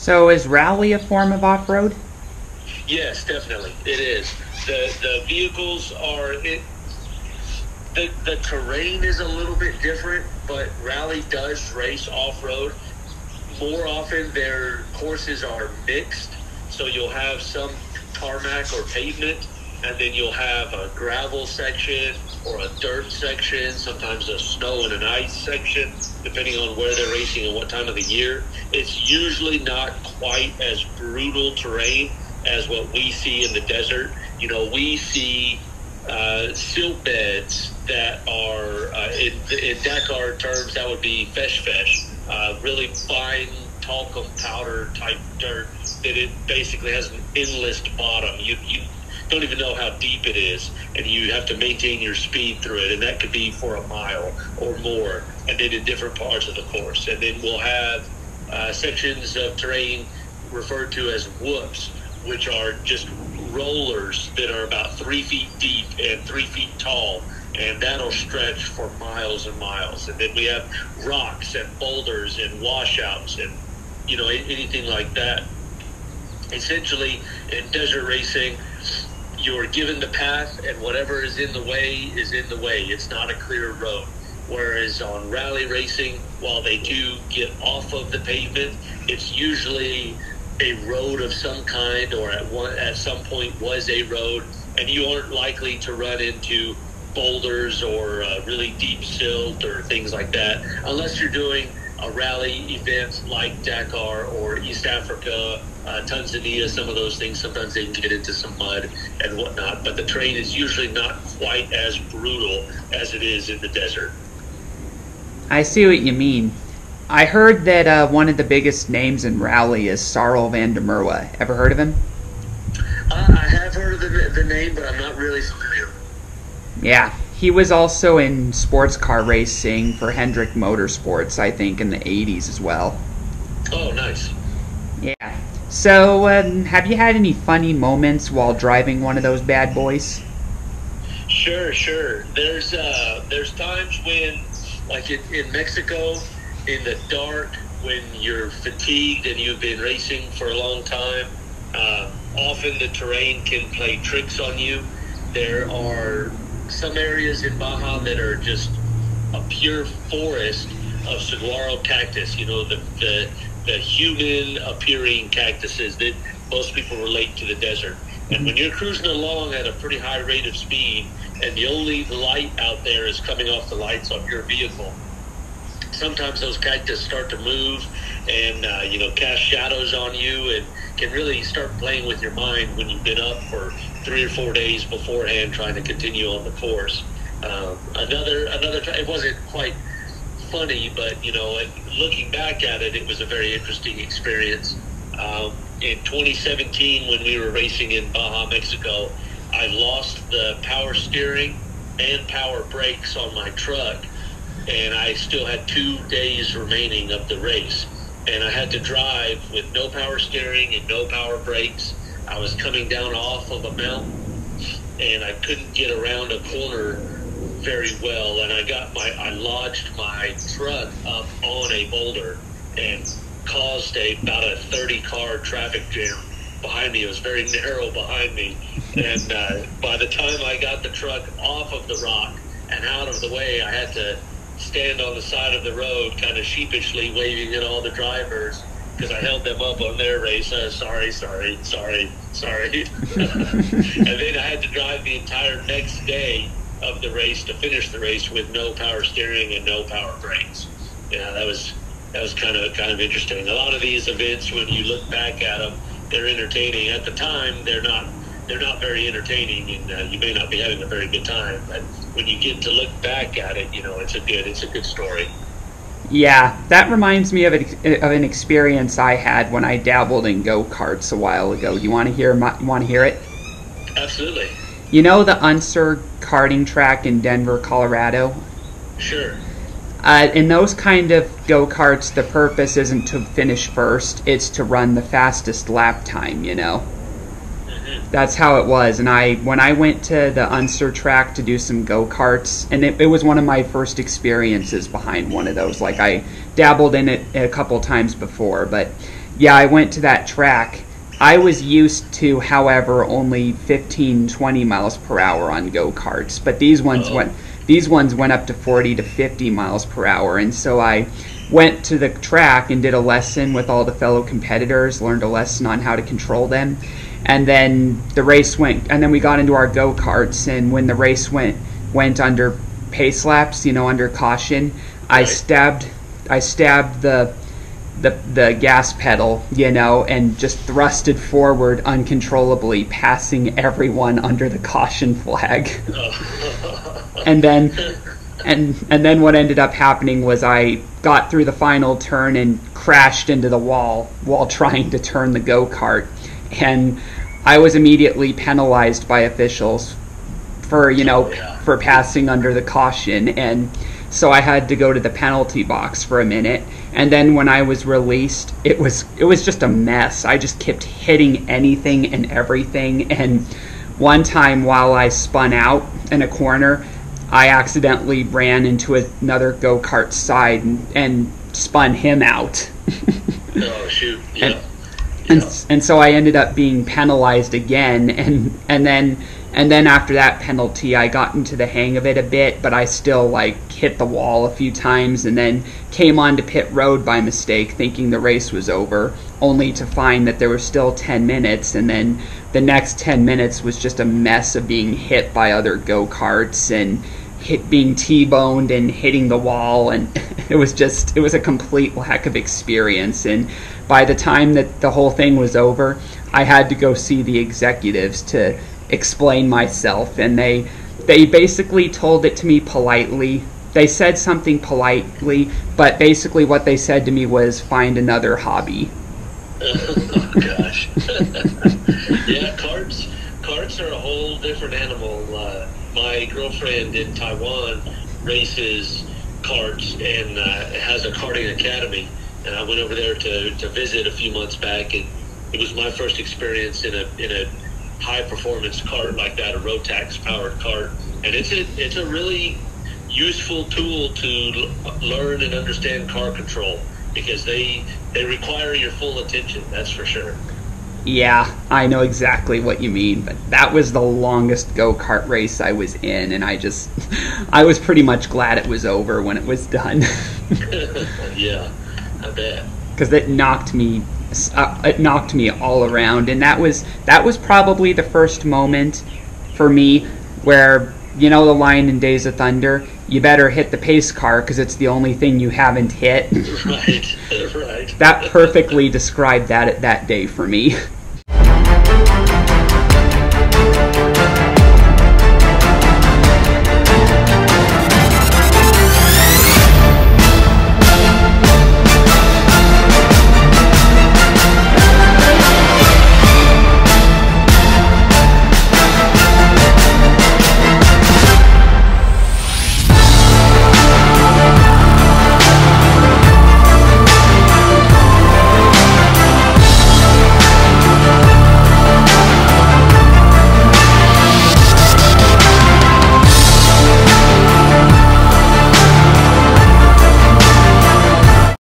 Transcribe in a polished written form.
So is rally a form of off-road? Yes, definitely, it is. The vehicles are it. The terrain is a little bit different, but rally does race off road. More often, their courses are mixed, so you'll have some tarmac or pavement, and then you'll have a gravel section or a dirt section, sometimes a snow and an ice section, depending on where they're racing and what time of the year. It's usually not quite as brutal terrain as what we see in the desert. We see silt beds that are, in Dakar terms, that would be fesh, really fine talcum powder type dirt that it basically has an endless bottom. You don't even know how deep it is, and you have to maintain your speed through it, and that could be for a mile or more, and then in different parts of the course. And then we'll have sections of terrain referred to as whoops, which are just rollers that are about 3 feet deep and 3 feet tall, and that'll stretch for miles and miles. And then we have rocks and boulders and washouts and anything like that. Essentially, in desert racing, you're given the path, and whatever is in the way is in the way. It's not a clear road. Whereas on rally racing, while they do get off of the pavement, it's usually a road of some kind, or at some point was a road, and you aren't likely to run into boulders or really deep silt or things like that, unless you're doing a rally event like Dakar or East Africa, Tanzania, some of those things. Sometimes they can get into some mud and whatnot, but the terrain is usually not quite as brutal as it is in the desert. I see what you mean. I heard that one of the biggest names in rally is Sarl van der Merwe. Ever heard of him? I have heard of the name, but I'm not really familiar. Yeah, he was also in sports car racing for Hendrick Motorsports, I think, in the 80s as well. Oh, nice. Yeah. So, have you had any funny moments while driving one of those bad boys? Sure. There's times when, like in Mexico, in the dark, when you're fatigued and you've been racing for a long time, often the terrain can play tricks on you. There are some areas in Baja that are just a pure forest of saguaro cactus, the human appearing cactuses that most people relate to the desert. And when you're cruising along at a pretty high rate of speed, and the only light out there is coming off the lights on your vehicle, sometimes those cactus start to move and cast shadows on you, and can really start playing with your mind when you've been up for 3 or 4 days beforehand trying to continue on the course. Another time, it wasn't quite funny, but looking back at it, it was a very interesting experience. In 2017, when we were racing in Baja, Mexico, I lost the power steering and power brakes on my truck, and I still had 2 days remaining of the race, and I had to drive with no power steering and no power brakes. I was coming down off of a mountain, and I couldn't get around a corner very well, and I lodged my truck up on a boulder and caused about a 30-car traffic jam behind me. It was very narrow behind me, and by the time I got the truck off of the rock and out of the way, I had to stand on the side of the road kind of sheepishly waving at all the drivers because I held them up on their race. Sorry. And then I had to drive the entire next day of the race to finish the race with no power steering and no power brakes. Yeah, that was kind of interesting. A lot of these events, when you look back at them, they're entertaining. At the time, they're not very entertaining, and you may not be having a very good time. But when you get to look back at it, it's a good story. Yeah, that reminds me of an experience I had when I dabbled in go-karts a while ago. You want to hear it? Absolutely. You know the Unser karting track in Denver, Colorado? Sure. In those kind of go-karts, the purpose isn't to finish first, it's to run the fastest lap time, That's how it was. And when I went to the Unser track to do some go-karts, and it was one of my first experiences behind one of those. Like, I dabbled in it a couple times before, but Yeah, I went to that track. I was used to, however, only 15, 20 miles per hour on go-karts, but these ones went up to 40 to 50 miles per hour, and so I went to the track and did a lesson with all the fellow competitors, learned a lesson on how to control them, and then the race went, and then we got into our go-karts, and when the race went under pace laps, under caution, I stabbed the gas pedal, and just thrusted forward uncontrollably, passing everyone under the caution flag. and then what ended up happening was I got through the final turn and crashed into the wall while trying to turn the go-kart, and I was immediately penalized by officials for for passing under the caution, and so I had to go to the penalty box for a minute, and then when I was released, it was just a mess. I just kept hitting anything and everything, and one time while I spun out in a corner, I accidentally ran into another go-kart side and spun him out. Oh, shoot. Yeah. And so I ended up being penalized again, and then after that penalty, I got into the hang of it a bit, but I still hit the wall a few times, and then came onto pit road by mistake, thinking the race was over, only to find that there were still 10 minutes, and then the next 10 minutes was just a mess of being hit by other go-karts and being T-boned and hitting the wall, and it was a complete lack of experience. And by the time that the whole thing was over, I had to go see the executives to explain myself, and they basically told it to me politely. They said something politely, but basically what they said to me was, find another hobby. Oh gosh. Yeah, carts are a whole different animal. My girlfriend in Taiwan races karts and has a karting academy, and I went over there to visit a few months back, and it was my first experience in a high performance kart like that, a Rotax powered kart, and it's a really useful tool to learn and understand car control, because they require your full attention, that's for sure. Yeah, I know exactly what you mean, but that was the longest go-kart race I was in, and I was pretty much glad it was over when it was done. Yeah, I bet. Because it knocked me all around, and that was probably the first moment for me where, the line in Days of Thunder, you better hit the pace car because it's the only thing you haven't hit. Right. That perfectly described that day for me.